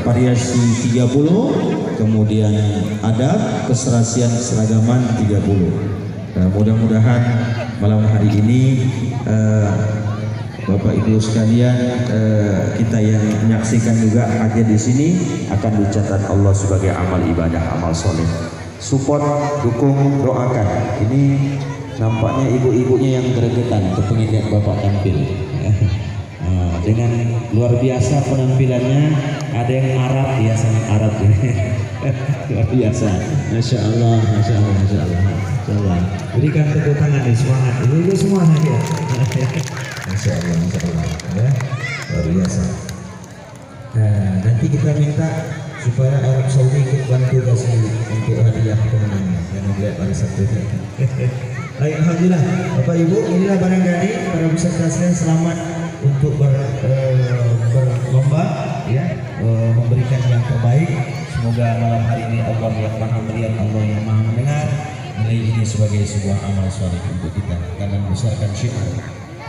variasi 30, kemudian adat keserasian keseragaman 30. Mudah-mudahan malam hari ini Bapak Ibu sekalian, kita yang menyaksikan juga hadir di sini akan dicatat Allah sebagai amal ibadah, amal soleh. Support, dukung, doakan. Ini nampaknya ibu-ibunya yang gregetan kepingin lihat Bapak tampil. Dengan luar biasa penampilannya, ada yang Arab ya, sama Arab luar biasa. Masya Allah, Masya Allah, Masya Allah, Masya Allah. Berikan tepuk tangan nih, semangat ibu-ibu semua ya. Masya Allah, Masya Allah, ya, luar biasa. Nah, nanti kita minta supaya Arab Saudi ikut bantu kasih untuk hadiah pemenangnya yang melihat pada satu ini. Baik, alhamdulillah, Bapak Ibu, inilah barangkali para peserta sekalian, selamat untuk berlomba, ya, memberikan yang terbaik. Semoga malam hari ini Allah yang maha melihat, Allah yang maha mendengar, menilai ini sebagai sebuah amal soleh untuk kita karena membesarkan syiar.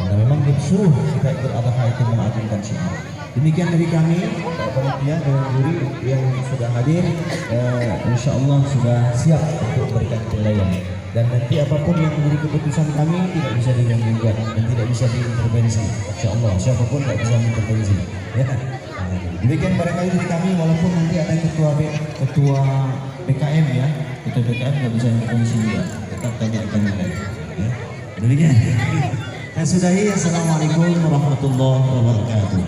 Karena memang disuruh kita ikut adha itu mengagungkan syiar. Demikian dari kami, panitia dan juri yang sudah hadir, insya Allah sudah siap untuk memberikan penilaian. Dan nanti apapun yang menjadi keputusan kami tidak bisa diganggu-gugat dan tidak bisa diintervensi. Insya Allah siapapun tidak bisa mengintervensi. Ya. Demikian barangkali dari kami, walaupun nanti ada ketua BKM ya, ketua BKM tidak bisa intervensi juga. Tetap tanya kami lagi. Ya. Demikian. Saya sudahi. Assalamualaikum warahmatullahi wabarakatuh.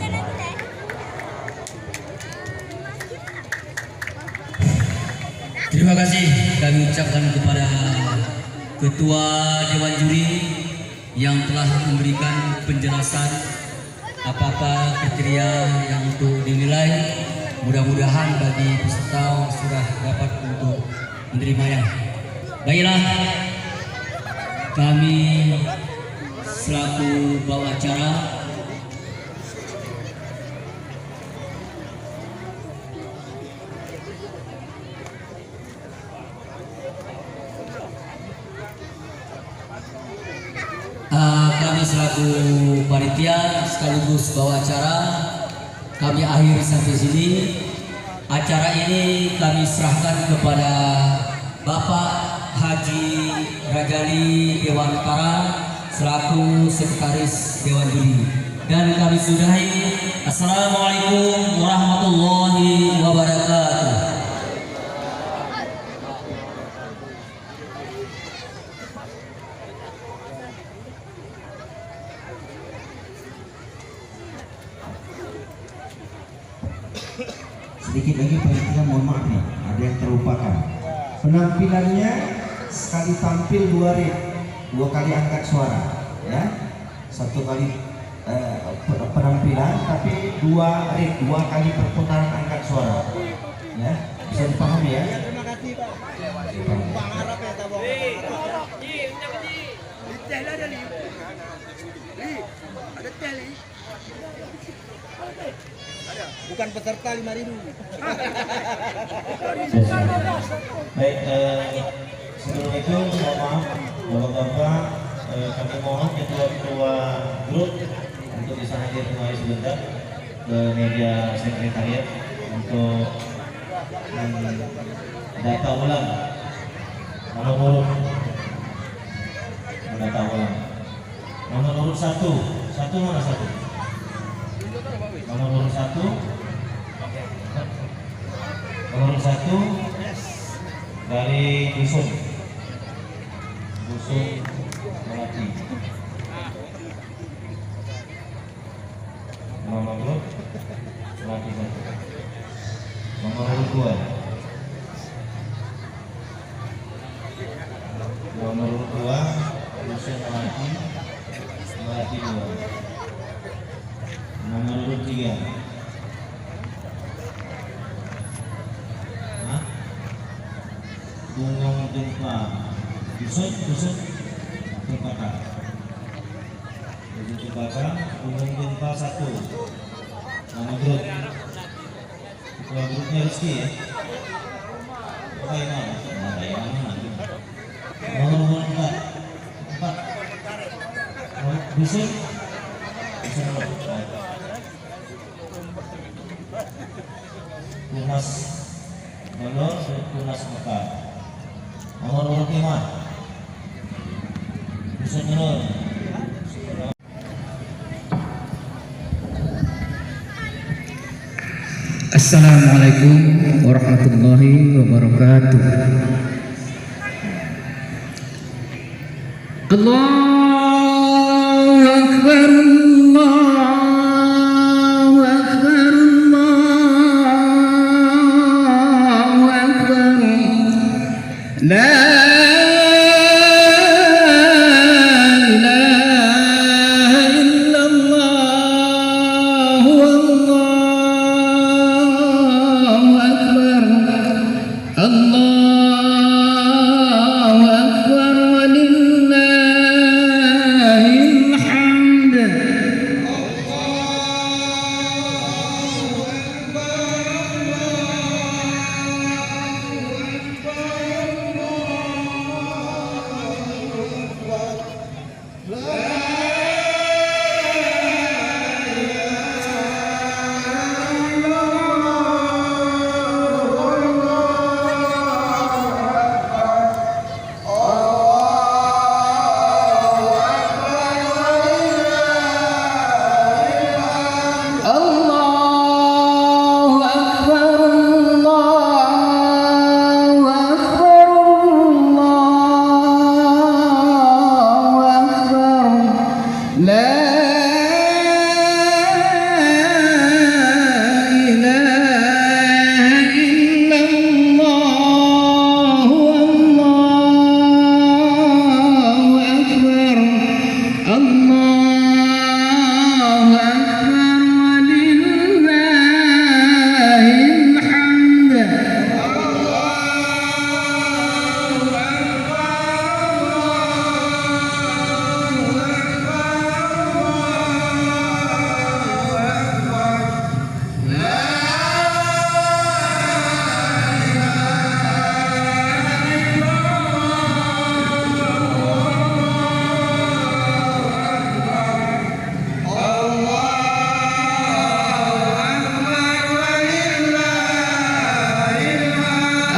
Terima kasih kami ucapkan kepada Ketua Dewan Juri yang telah memberikan penjelasan apa-apa kriteria yang untuk dinilai. Mudah-mudahan bagi peserta sudah dapat untuk menerimanya. Baiklah, kami selaku bawa acara kami selaku panitia sekaligus bawa acara, kami akhiri sampai sini. Acara ini kami serahkan kepada Bapak Haji Rajali Dewan Kara selaku sekretaris Dewan Juri, dan kami sudahi. Assalamualaikum warahmatullahi wabarakatuh. Sedikit lagi panitia, mohon maaf nih, ada yang terlupakan. Penampilannya sekali tampil dua kali angkat suara, ya. Satu kali penampilan, tapi dua kali perputaran angkat suara, ya. Bisa dipahami ya? Terima kasih Pak. Bang Arab ya tabung. Teh ada li. Ada teh li. Ada. Bukan peserta 5.000. Baik, sebelum itu mohon maaf Bapak-bapak, kami mohon ketua-ketua grup untuk bisa hadir kembali sebentar ke meja sekretariat untuk data ulang nomor urut nomor urut satu mana satu nomor urut satu dari dusun Melati. Nomor urut Melati satu. Nomor urut 2. Nomor urut 2 dusun Melati 2. Nomor urut 3. Gunung Gempa dusun Cempaka. Gunung Gempa 1. Nama grup ketua grupnya Rizky ya. Nomor 4 dusun Tunas Dolor dan Tunas Mekah. Nomor urut 5 Dusun Nurul. Assalamualaikum warahmatullahi wabarakatuh. Allahu Akbar, Allahu Akbar, Allahu Akbar. La ilaha illallah, wallahu akbar. Allahu akbar, walillahil hamd. Allahu akbar, Allahu akbar, Allahu akbar. La ilaha illallah, wallahu akbar. Allahu akbar, walillahil hamd.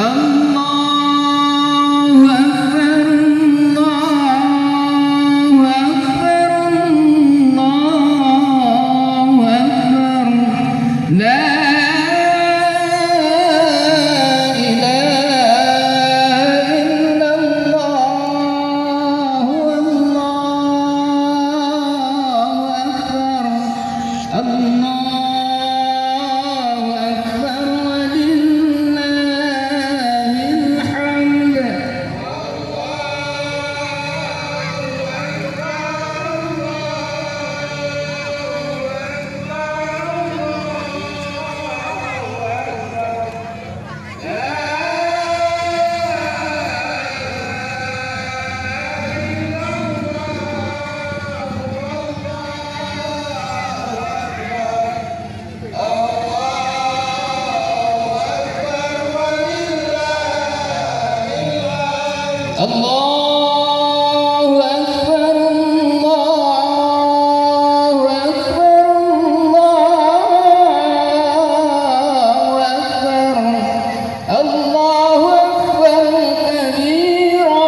Allahu akbar, Allahu akbar, Allahu akbar. La ilaha illallah, wallahu akbar. Allahu akbar, walillahil hamd. Allahu akbar, Allahu akbar, Allahu akbar. Allahu akbar kabira,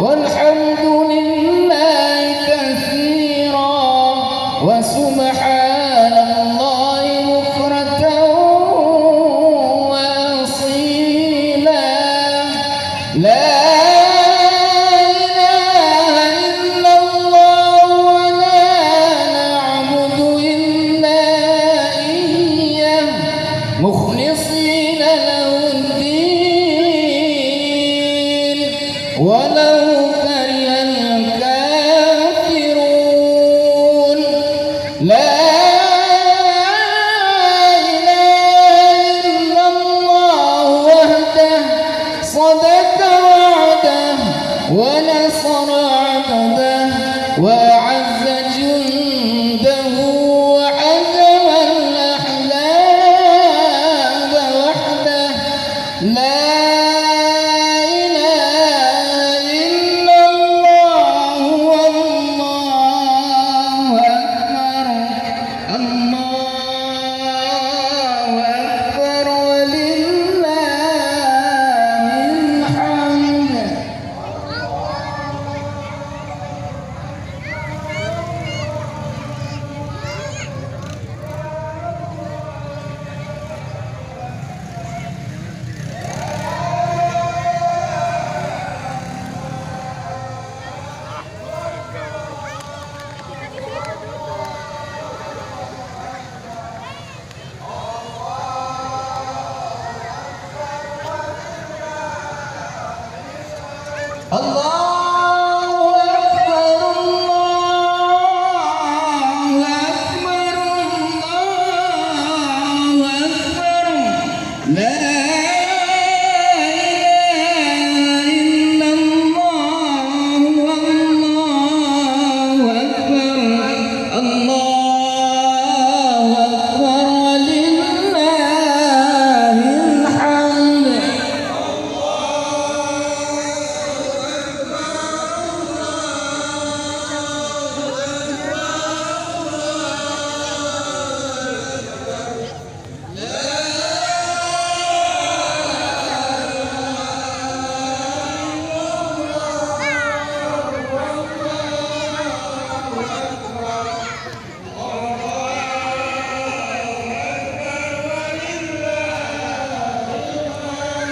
walhamdulillahi katsira, wa subhanallahi bukratan wa asila. La مخلصين له الدين ولو كره الكافرون. لا إله إلا الله وحده صدق وعده ونصر عبده وأعز جنده وحزم الأحزاب وحده. لا إله إلا الله، والله أكبر.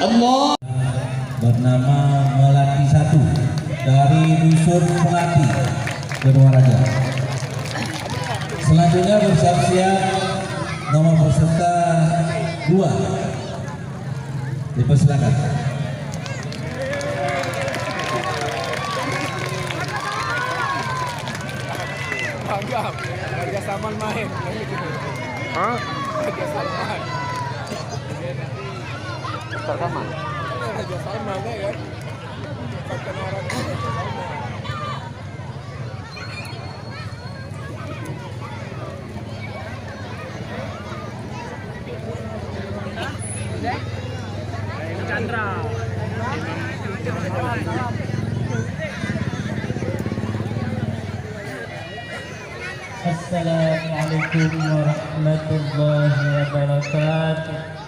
Allah. bernama Melati 1 dari Dusun Melati, Purworejo. Selanjutnya bersiap-siap nomor peserta 2. Dipersilakan. Harga Salman main. Hah? Harga Salman. Terkaman. Harga Salman kan? Bukan orang Harga Salman. Chandra. Assalamualaikum warahmatullahi wabarakatuh.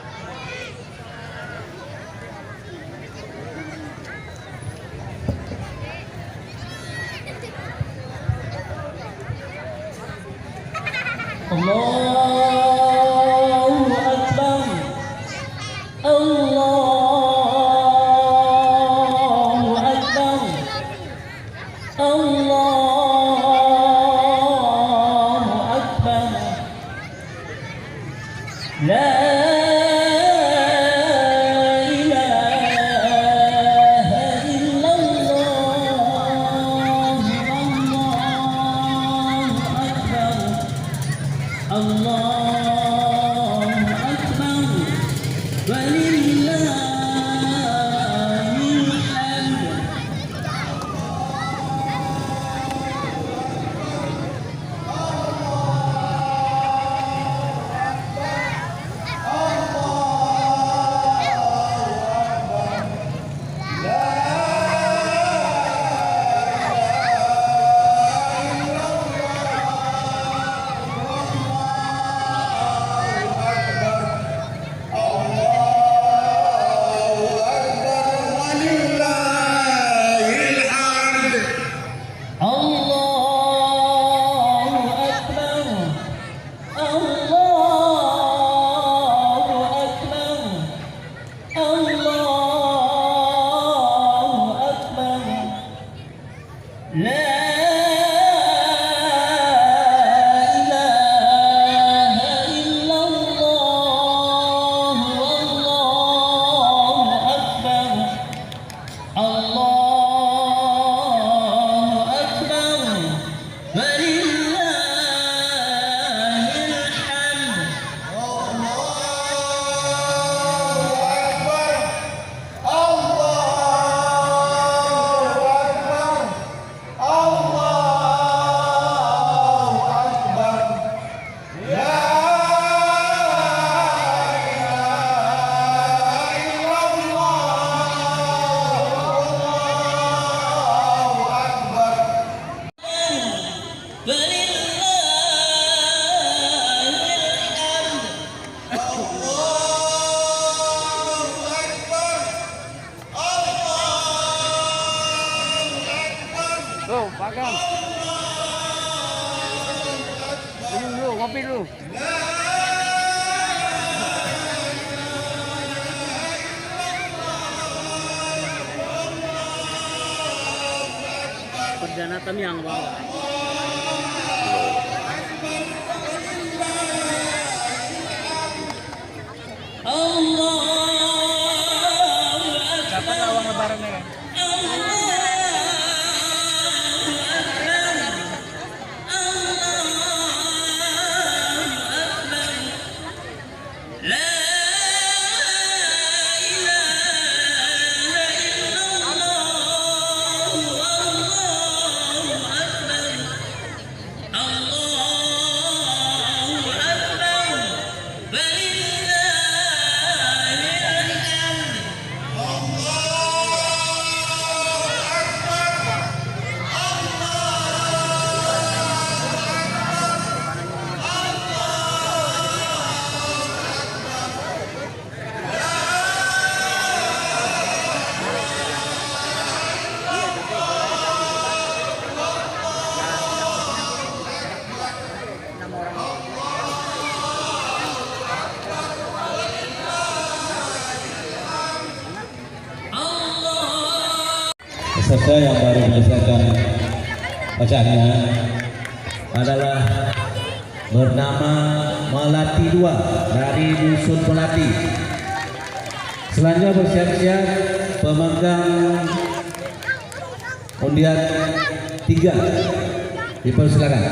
Allahu Akbar. Allahu Akbar. Allahu Akbar. La ilaha illallah. Allahu Akbar. Walillahil hamd. Allahu Akbar. Allahu Akbar. Allahu Akbar. La ilaha illallah. Wallahu Akbar. Allahu Akbar. Walillahil hamd. Tuh, Pagam. Minum dulu, ngopi dulu. Perdana yang bawa. Dapat uang lebarannya kan? peserta yang baru menyelesaikan bacaannya adalah bernama Melati 2 dari Dusun Melati. Selanjutnya bersiap-siap pemegang undian 3, dipersilakan.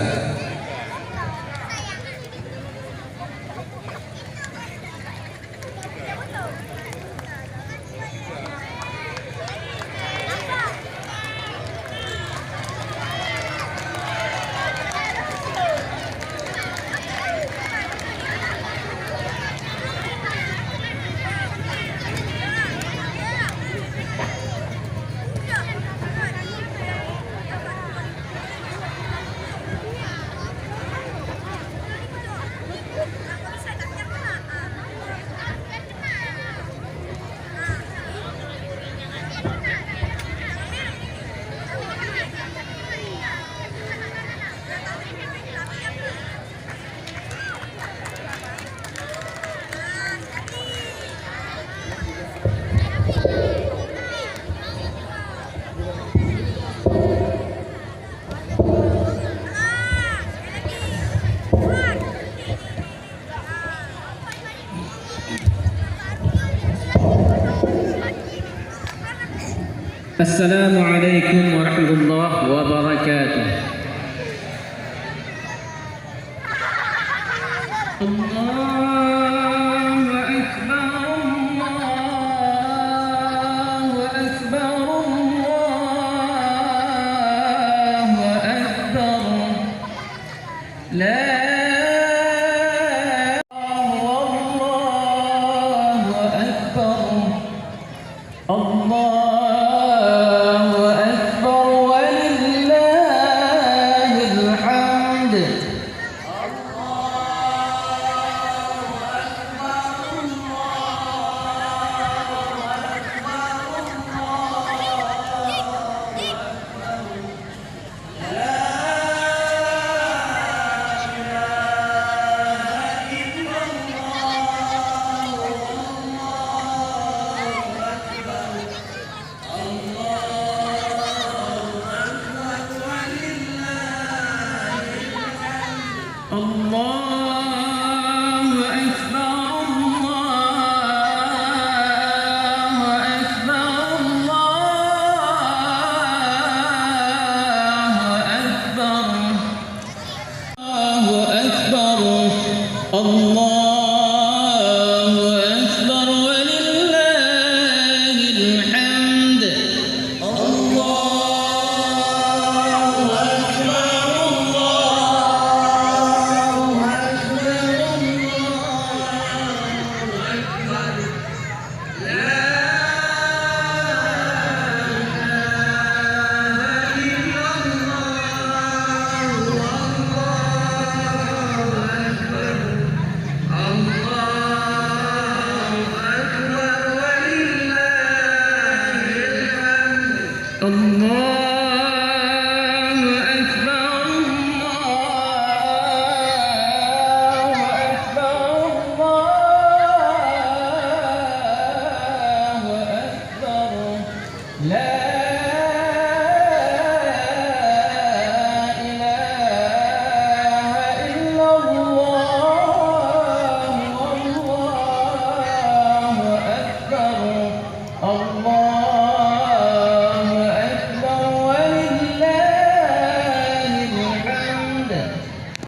Assalamualaikum warahmatullahi wabarakatuh. Allahu Akbar, Allahu Akbar, Allahu Akbar. La Allahu Akbar. Allah Allah